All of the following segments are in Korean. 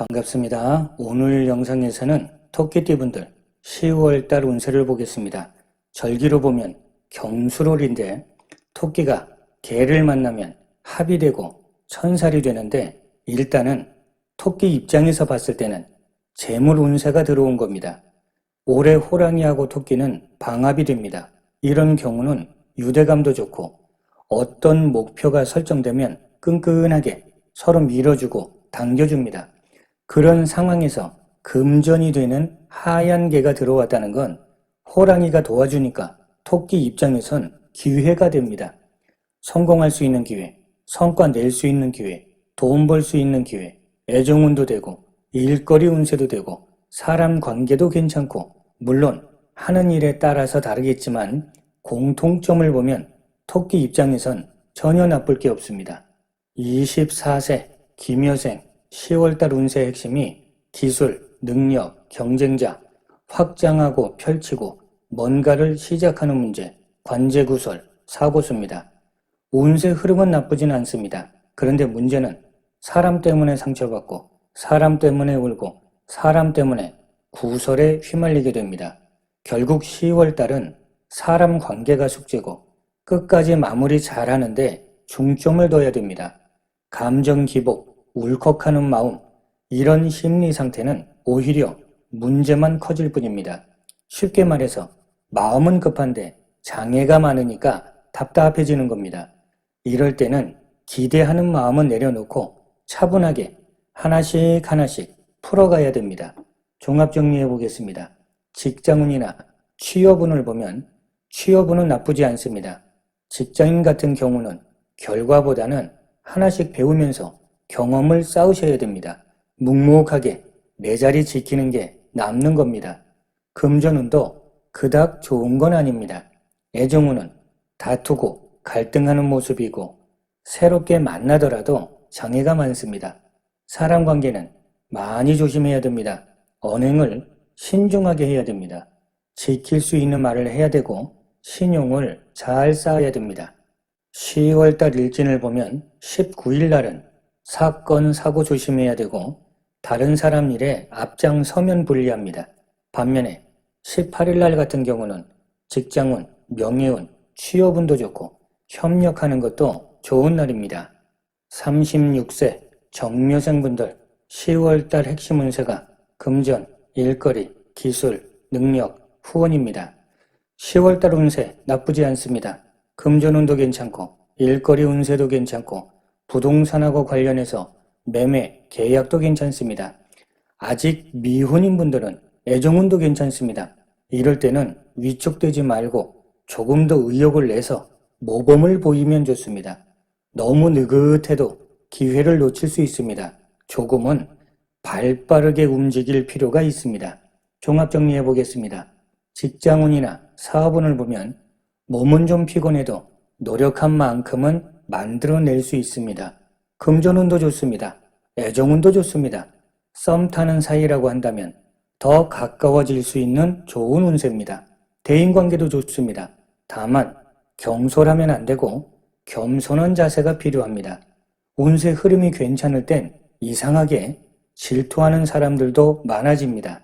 반갑습니다. 오늘 영상에서는 토끼띠분들 10월달 운세를 보겠습니다. 절기로 보면 경술월인데 토끼가 개를 만나면 합이 되고 천살이 되는데 일단은 토끼 입장에서 봤을 때는 재물 운세가 들어온 겁니다. 올해 호랑이하고 토끼는 방합이 됩니다. 이런 경우는 유대감도 좋고 어떤 목표가 설정되면 끈끈하게 서로 밀어주고 당겨줍니다. 그런 상황에서 금전이 되는 하얀 개가 들어왔다는 건 호랑이가 도와주니까 토끼 입장에선 기회가 됩니다. 성공할 수 있는 기회, 성과 낼 수 있는 기회, 돈 벌 수 있는 기회, 애정운도 되고 일거리 운세도 되고 사람 관계도 괜찮고 물론 하는 일에 따라서 다르겠지만 공통점을 보면 토끼 입장에선 전혀 나쁠 게 없습니다. 24세 김여생 10월달 운세의 핵심이 기술, 능력, 경쟁자, 확장하고 펼치고 뭔가를 시작하는 문제, 관제구설, 사고수입니다. 운세 흐름은 나쁘진 않습니다. 그런데 문제는 사람 때문에 상처받고 사람 때문에 울고 사람 때문에 구설에 휘말리게 됩니다. 결국 10월달은 사람 관계가 숙제고 끝까지 마무리 잘하는데 중점을 둬야 됩니다. 감정 기복, 울컥하는 마음, 이런 심리 상태는 오히려 문제만 커질 뿐입니다. 쉽게 말해서 마음은 급한데 장애가 많으니까 답답해지는 겁니다. 이럴 때는 기대하는 마음은 내려놓고 차분하게 하나씩 하나씩 풀어가야 됩니다. 종합정리해 보겠습니다. 직장운이나 취업운을 보면 취업운은 나쁘지 않습니다. 직장인 같은 경우는 결과보다는 하나씩 배우면서 경험을 쌓으셔야 됩니다. 묵묵하게 내 자리 지키는 게 남는 겁니다. 금전운도 그닥 좋은 건 아닙니다. 애정운은 다투고 갈등하는 모습이고 새롭게 만나더라도 장애가 많습니다. 사람 관계는 많이 조심해야 됩니다. 언행을 신중하게 해야 됩니다. 지킬 수 있는 말을 해야 되고 신용을 잘 쌓아야 됩니다. 10월달 일진을 보면 19일 날은 사건, 사고 조심해야 되고 다른 사람 일에 앞장서면 불리합니다. 반면에 18일 날 같은 경우는 직장운, 명예운, 취업운도 좋고 협력하는 것도 좋은 날입니다. 36세 정묘생분들 10월달 핵심 운세가 금전, 일거리, 기술, 능력, 후원입니다. 10월달 운세 나쁘지 않습니다. 금전운도 괜찮고 일거리 운세도 괜찮고 부동산하고 관련해서 매매, 계약도 괜찮습니다. 아직 미혼인 분들은 애정운도 괜찮습니다. 이럴 때는 위축되지 말고 조금 더 의욕을 내서 모범을 보이면 좋습니다. 너무 느긋해도 기회를 놓칠 수 있습니다. 조금은 발빠르게 움직일 필요가 있습니다. 종합정리해 보겠습니다. 직장운이나 사업운을 보면 몸은 좀 피곤해도 노력한 만큼은 만들어낼 수 있습니다. 금전운도 좋습니다. 애정운도 좋습니다. 썸 타는 사이라고 한다면 더 가까워질 수 있는 좋은 운세입니다. 대인관계도 좋습니다. 다만 경솔하면 안 되고 겸손한 자세가 필요합니다. 운세 흐름이 괜찮을 땐 이상하게 질투하는 사람들도 많아집니다.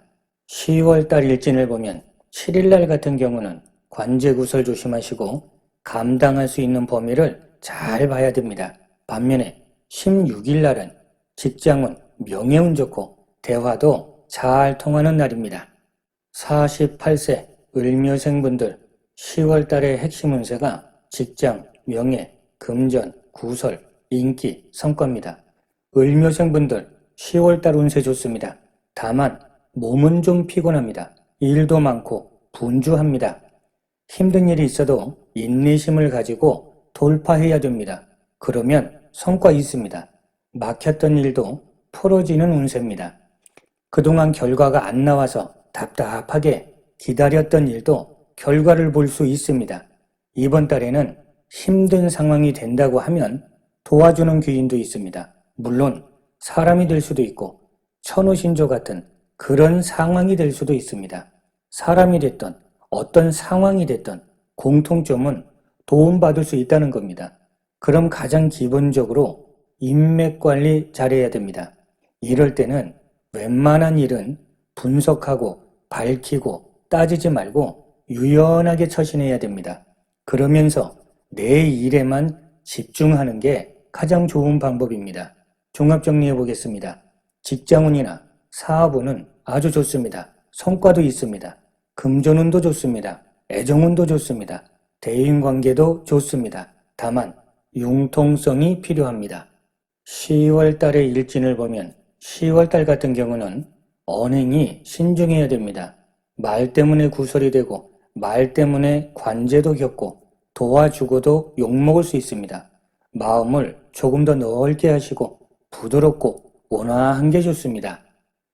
10월달 일진을 보면 7일날 같은 경우는 관제구설 조심하시고 감당할 수 있는 범위를 잘 봐야 됩니다. 반면에 16일날은 직장운, 명예운 좋고 대화도 잘 통하는 날입니다. 48세 을묘생분들 10월달의 핵심 운세가 직장, 명예, 금전, 구설, 인기, 성과입니다. 을묘생분들 10월달 운세 좋습니다. 다만 몸은 좀 피곤합니다. 일도 많고 분주합니다. 힘든 일이 있어도 인내심을 가지고 돌파해야 됩니다. 그러면 성과 있습니다. 막혔던 일도 풀어지는 운세입니다. 그동안 결과가 안 나와서 답답하게 기다렸던 일도 결과를 볼 수 있습니다. 이번 달에는 힘든 상황이 된다고 하면 도와주는 귀인도 있습니다. 물론 사람이 될 수도 있고 천우신조 같은 그런 상황이 될 수도 있습니다. 사람이 됐든 어떤 상황이 됐든 공통점은 도움받을 수 있다는 겁니다. 그럼 가장 기본적으로 인맥 관리 잘해야 됩니다. 이럴 때는 웬만한 일은 분석하고 밝히고 따지지 말고 유연하게 처신해야 됩니다. 그러면서 내 일에만 집중하는 게 가장 좋은 방법입니다. 종합 정리해 보겠습니다. 직장운이나 사업운은 아주 좋습니다. 성과도 있습니다. 금전운도 좋습니다. 애정운도 좋습니다. 대인관계도 좋습니다. 다만 융통성이 필요합니다. 10월 달의 일진을 보면 10월 달 같은 경우는 언행이 신중해야 됩니다. 말 때문에 구설이 되고 말 때문에 관제도 겪고 도와주고도 욕먹을 수 있습니다. 마음을 조금 더 넓게 하시고 부드럽고 온화한 게 좋습니다.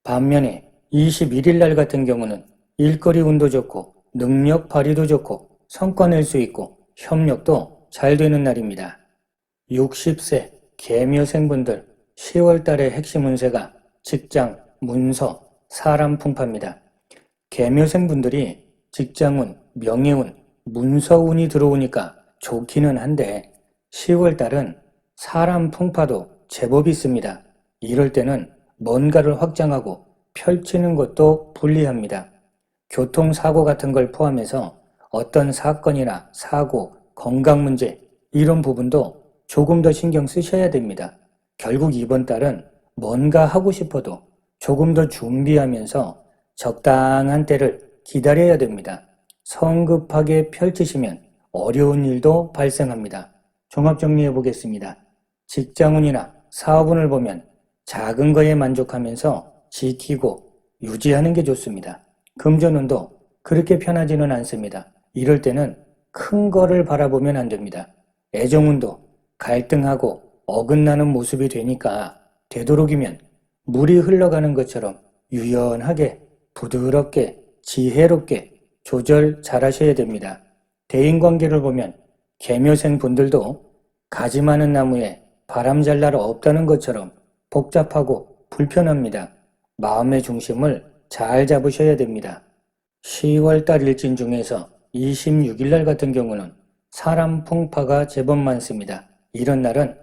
반면에 21일 날 같은 경우는 일거리 운도 좋고 능력 발휘도 좋고 성과 낼 수 있고 협력도 잘 되는 날입니다. 60세 계묘생분들 10월 달의 핵심 운세가 직장, 문서, 사람 풍파입니다. 계묘생분들이 직장운, 명예운, 문서운이 들어오니까 좋기는 한데 10월 달은 사람 풍파도 제법 있습니다. 이럴 때는 뭔가를 확장하고 펼치는 것도 불리합니다. 교통사고 같은 걸 포함해서 어떤 사건이나 사고, 건강 문제 이런 부분도 조금 더 신경 쓰셔야 됩니다. 결국 이번 달은 뭔가 하고 싶어도 조금 더 준비하면서 적당한 때를 기다려야 됩니다. 성급하게 펼치시면 어려운 일도 발생합니다. 종합 정리해 보겠습니다. 직장운이나 사업운을 보면 작은 거에 만족하면서 지키고 유지하는 게 좋습니다. 금전운도 그렇게 편하지는 않습니다. 이럴 때는 큰 거를 바라보면 안 됩니다. 애정운도 갈등하고 어긋나는 모습이 되니까 되도록이면 물이 흘러가는 것처럼 유연하게 부드럽게 지혜롭게 조절 잘 하셔야 됩니다. 대인관계를 보면 계묘생 분들도 가지 많은 나무에 바람 잘 날 없다는 것처럼 복잡하고 불편합니다. 마음의 중심을 잘 잡으셔야 됩니다. 10월 달 일진 중에서 26일 날 같은 경우는 사람 풍파가 제법 많습니다. 이런 날은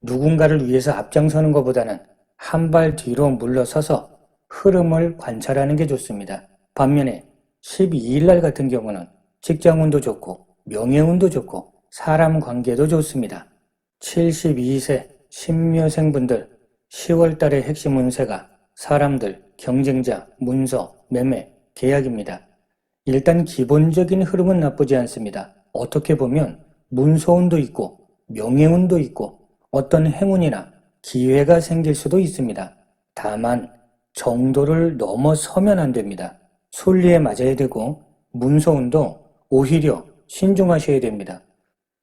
누군가를 위해서 앞장서는 것보다는 한 발 뒤로 물러서서 흐름을 관찰하는 게 좋습니다. 반면에 12일 날 같은 경우는 직장운도 좋고 명예운도 좋고 사람 관계도 좋습니다. 72세 신묘생분들 10월 달의 핵심 운세가 사람들, 경쟁자, 문서, 매매, 계약입니다. 일단 기본적인 흐름은 나쁘지 않습니다. 어떻게 보면 문서운도 있고 명예운도 있고 어떤 행운이나 기회가 생길 수도 있습니다. 다만 정도를 넘어서면 안 됩니다. 순리에 맞아야 되고 문서운도 오히려 신중하셔야 됩니다.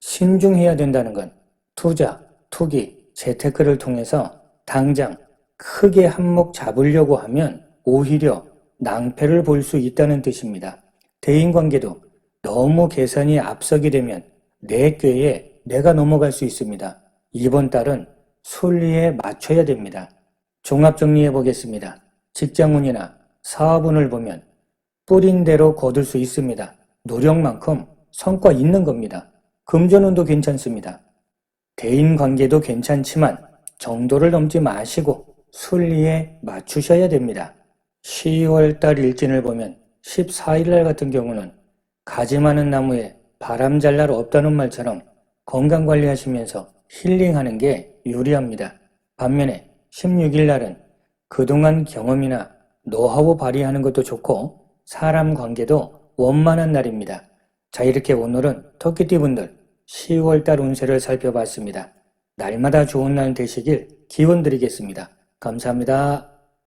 신중해야 된다는 건 투자, 투기, 재테크를 통해서 당장 크게 한몫 잡으려고 하면 오히려 낭패를 볼 수 있다는 뜻입니다. 대인관계도 너무 계산이 앞서게 되면 내 꾀에 내가 넘어갈 수 있습니다. 이번 달은 순리에 맞춰야 됩니다. 종합 정리해 보겠습니다. 직장운이나 사업운을 보면 뿌린 대로 거둘 수 있습니다. 노력만큼 성과 있는 겁니다. 금전운도 괜찮습니다. 대인관계도 괜찮지만 정도를 넘지 마시고 순리에 맞추셔야 됩니다. 10월 달 일진을 보면 14일 날 같은 경우는 가지 많은 나무에 바람 잘 날 없다는 말처럼 건강관리 하시면서 힐링하는 게 유리합니다. 반면에 16일 날은 그동안 경험이나 노하우 발휘하는 것도 좋고 사람 관계도 원만한 날입니다. 자, 이렇게 오늘은 토끼띠분들 10월 달 운세를 살펴봤습니다. 날마다 좋은 날 되시길 기원 드리겠습니다. 감사합니다.